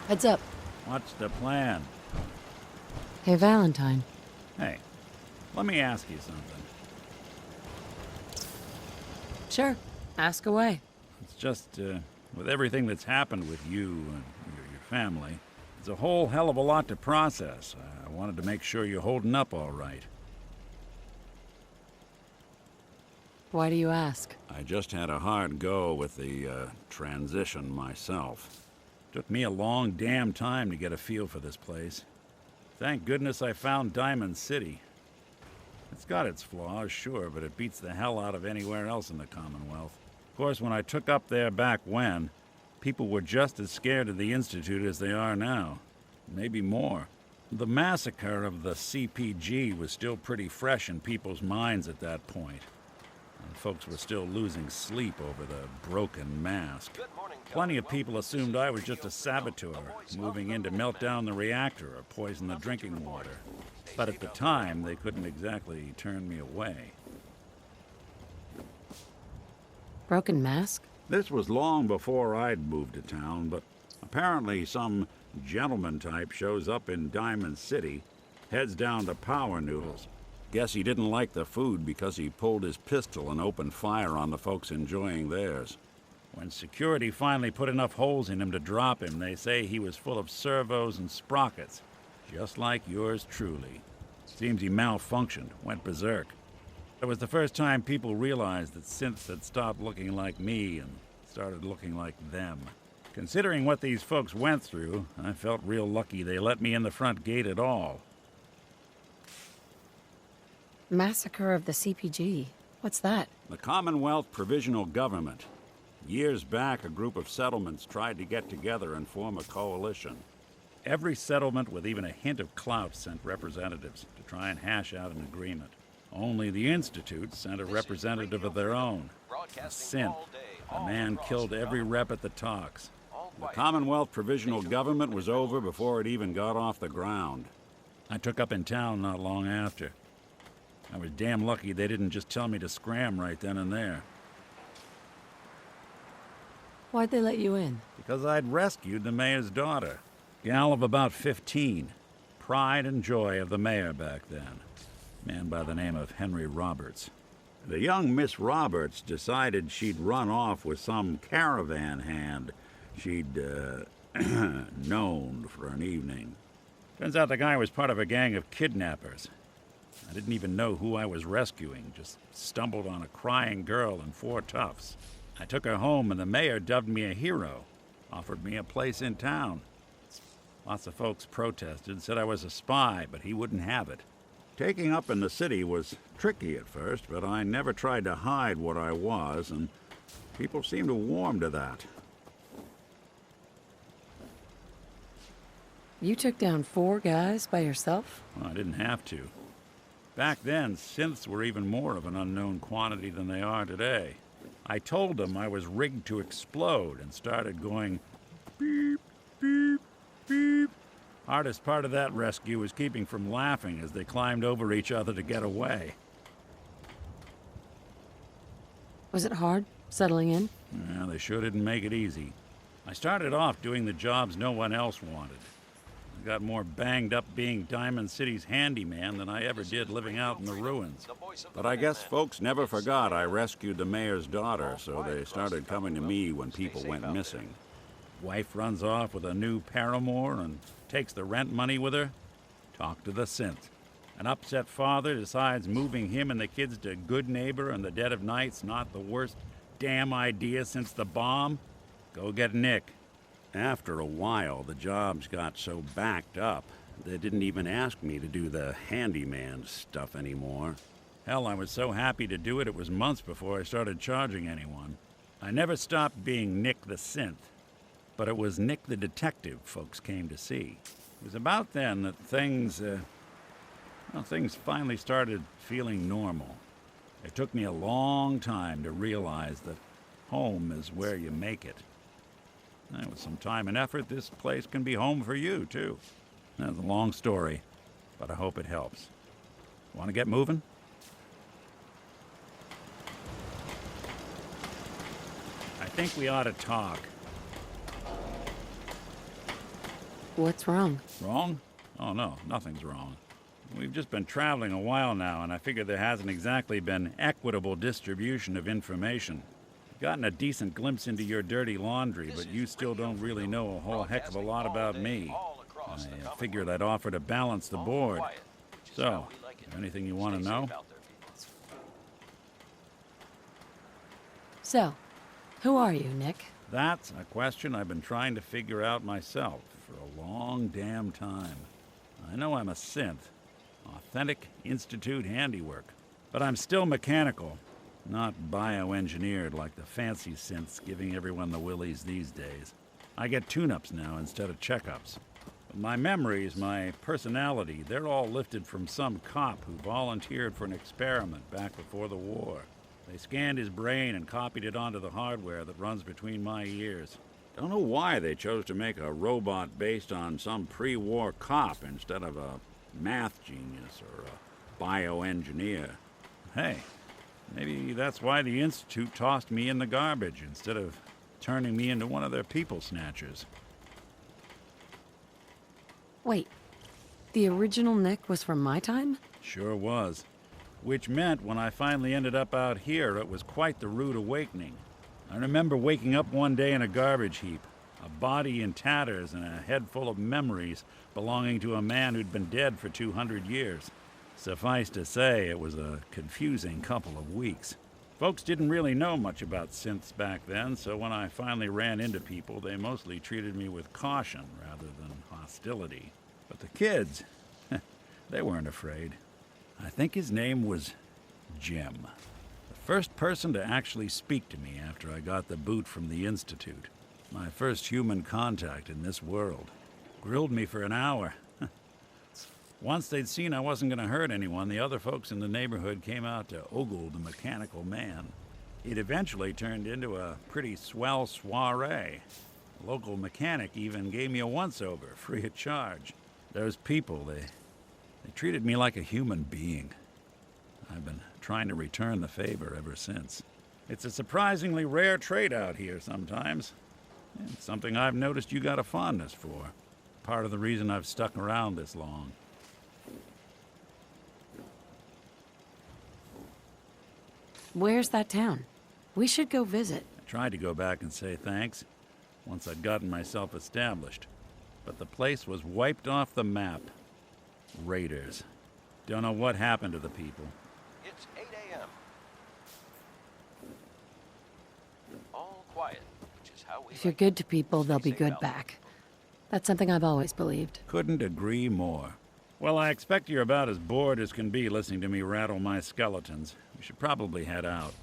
Heads up. What's the plan? Hey, Valentine. Hey, let me ask you something. Sure. Ask away. It's just, with everything that's happened with you and your family, it's a whole hell of a lot to process. I wanted to make sure you're holding up all right. Why do you ask? I just had a hard go with the, transition myself. Took me a long damn time to get a feel for this place. Thank goodness I found Diamond City. It's got its flaws, sure, but it beats the hell out of anywhere else in the Commonwealth. Of course, when I took up there back when, people were just as scared of the Institute as they are now. Maybe more. The massacre of the CPG was still pretty fresh in people's minds at that point. And folks were still losing sleep over the broken mask. Plenty of people assumed I was just a saboteur, moving in to melt down the reactor or poison the drinking water. But at the time, they couldn't exactly turn me away. Broken mask? This was long before I'd moved to town, but apparently some gentleman type shows up in Diamond City, heads down to Power Noodles. Guess he didn't like the food because he pulled his pistol and opened fire on the folks enjoying theirs. When security finally put enough holes in him to drop him, they say he was full of servos and sprockets, just like yours truly. Seems he malfunctioned, went berserk. It was the first time people realized that synths had stopped looking like me and started looking like them. Considering what these folks went through, I felt real lucky they let me in the front gate at all. Massacre of the CPG. What's that? The Commonwealth Provisional Government. Years back, a group of settlements tried to get together and form a coalition. Every settlement with even a hint of clout sent representatives to try and hash out an agreement. Only the Institute sent a representative of their own, a synth. A man killed every rep at the talks. The Commonwealth Provisional Government was over before it even got off the ground. I took up in town not long after. I was damn lucky they didn't just tell me to scram right then and there. Why'd they let you in? Because I'd rescued the mayor's daughter. Gal of about 15. Pride and joy of the mayor back then. Man by the name of Henry Roberts. The young Miss Roberts decided she'd run off with some caravan hand she'd, known for an evening. Turns out the guy was part of a gang of kidnappers. I didn't even know who I was rescuing, just stumbled on a crying girl and 4 toughs. I took her home and the mayor dubbed me a hero, offered me a place in town. Lots of folks protested, said I was a spy, but he wouldn't have it. Taking up in the city was tricky at first, but I never tried to hide what I was, and people seemed to warm to that. You took down 4 guys by yourself? Well, I didn't have to. Back then, synths were even more of an unknown quantity than they are today. I told them I was rigged to explode and started going beep, beep, beep. Hardest part of that rescue was keeping from laughing as they climbed over each other to get away. Was it hard, settling in? Well, they sure didn't make it easy. I started off doing the jobs no one else wanted. I got more banged up being Diamond City's handyman than I ever did living out in the ruins. But I guess folks never forgot I rescued the mayor's daughter, so they started coming to me when people went missing. Wife runs off with a new paramour and takes the rent money with her. Talk to the synth. An upset father decides moving him and the kids to Good Neighbor in the dead of night's not the worst damn idea since the bomb. Go get Nick. After a while, the jobs got so backed up, they didn't even ask me to do the handyman stuff anymore. Hell, I was so happy to do it, it was months before I started charging anyone. I never stopped being Nick the Synth, but it was Nick the Detective folks came to see. It was about then that things finally started feeling normal. It took me a long time to realize that home is where you make it. And with some time and effort, this place can be home for you, too. That's a long story, but I hope it helps. Want to get moving? I think we ought to talk. What's wrong? Wrong? Oh no, nothing's wrong. We've just been traveling a while now, and I figure there hasn't exactly been equitable distribution of information. I've gotten a decent glimpse into your dirty laundry, but you still don't really know a whole heck of a lot about me. I figured I'd offer to balance the board. So, anything you want to know? So, who are you, Nick? That's a question I've been trying to figure out myself for a long damn time. I know I'm a synth, authentic Institute handiwork, but I'm still mechanical, not bioengineered like the fancy synths giving everyone the willies these days. I get tune-ups now instead of checkups. But my memories, my personality, they're all lifted from some cop who volunteered for an experiment back before the war. They scanned his brain and copied it onto the hardware that runs between my ears. Don't know why they chose to make a robot based on some pre-war cop instead of a math genius or a bioengineer. Hey, maybe that's why the Institute tossed me in the garbage instead of turning me into one of their people snatchers. Wait, the original Nick was from my time? Sure was. Which meant when I finally ended up out here, it was quite the rude awakening. I remember waking up one day in a garbage heap, a body in tatters and a head full of memories belonging to a man who'd been dead for 200 years. Suffice to say, it was a confusing couple of weeks. Folks didn't really know much about synths back then, so when I finally ran into people, they mostly treated me with caution rather than hostility. But the kids, they weren't afraid. I think his name was Jim. The first person to actually speak to me after I got the boot from the Institute. My first human contact in this world. Grilled me for an hour. Once they'd seen I wasn't going to hurt anyone, the other folks in the neighborhood came out to ogle the mechanical man. It eventually turned into a pretty swell soiree. The local mechanic even gave me a once-over, free of charge. Those people, they treated me like a human being. I've been trying to return the favor ever since. It's a surprisingly rare trait out here sometimes. It's something I've noticed you got a fondness for. Part of the reason I've stuck around this long. Where's that town? We should go visit. I tried to go back and say thanks once I'd gotten myself established. But the place was wiped off the map. Raiders. Don't know what happened to the people. It's 8 a.m. All quiet, which is how we If you're good to people, they'll be good back. That's something I've always believed. Couldn't agree more. Well, I expect you're about as bored as can be listening to me rattle my skeletons. We should probably head out.